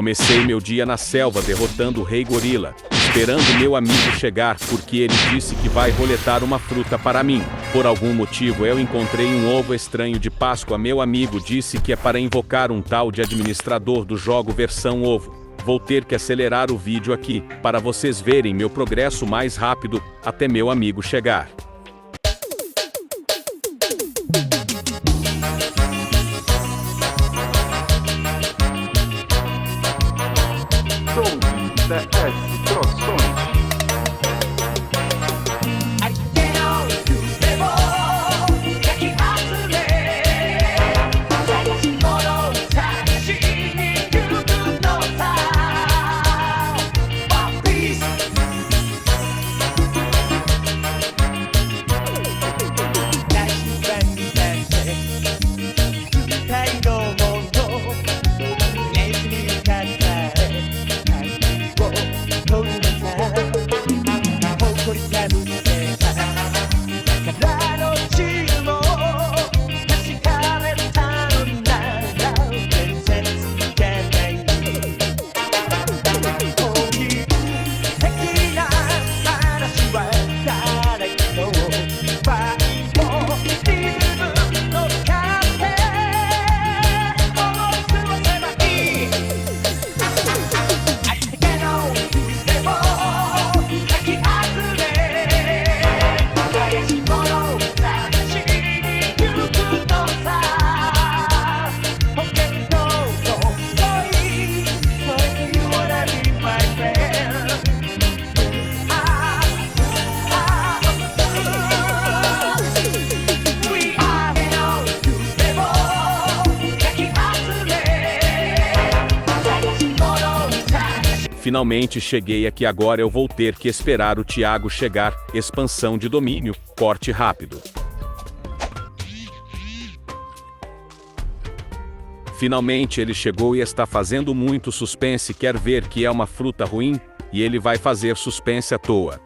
Comecei meu dia na selva derrotando o Rei Gorila, esperando meu amigo chegar porque ele disse que vai roletar uma fruta para mim. Por algum motivo eu encontrei um ovo estranho de Páscoa. Meu amigo disse que é para invocar um tal de administrador do jogo versão ovo. Vou ter que acelerar o vídeo aqui, para vocês verem meu progresso mais rápido, até meu amigo chegar. Finalmente cheguei aqui, agora eu vou ter que esperar o Thiago chegar. Expansão de domínio, corte rápido. Finalmente ele chegou e está fazendo muito suspense. Quer ver que é uma fruta ruim? E ele vai fazer suspense à toa.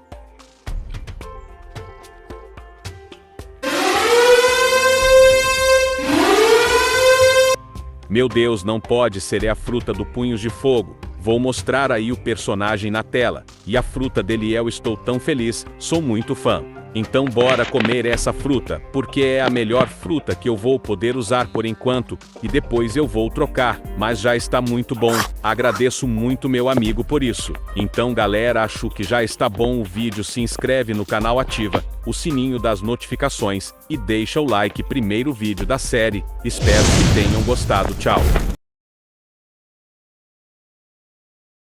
Meu Deus, não pode ser, é a fruta do Punhos de Fogo. Vou mostrar aí o personagem na tela, e a fruta dele eu estou tão feliz, sou muito fã. Então bora comer essa fruta, porque é a melhor fruta que eu vou poder usar por enquanto, e depois eu vou trocar, mas já está muito bom, agradeço muito meu amigo por isso. Então galera, acho que já está bom o vídeo, se inscreve no canal, ativa o sininho das notificações, e deixa o like, primeiro vídeo da série, espero que tenham gostado, tchau.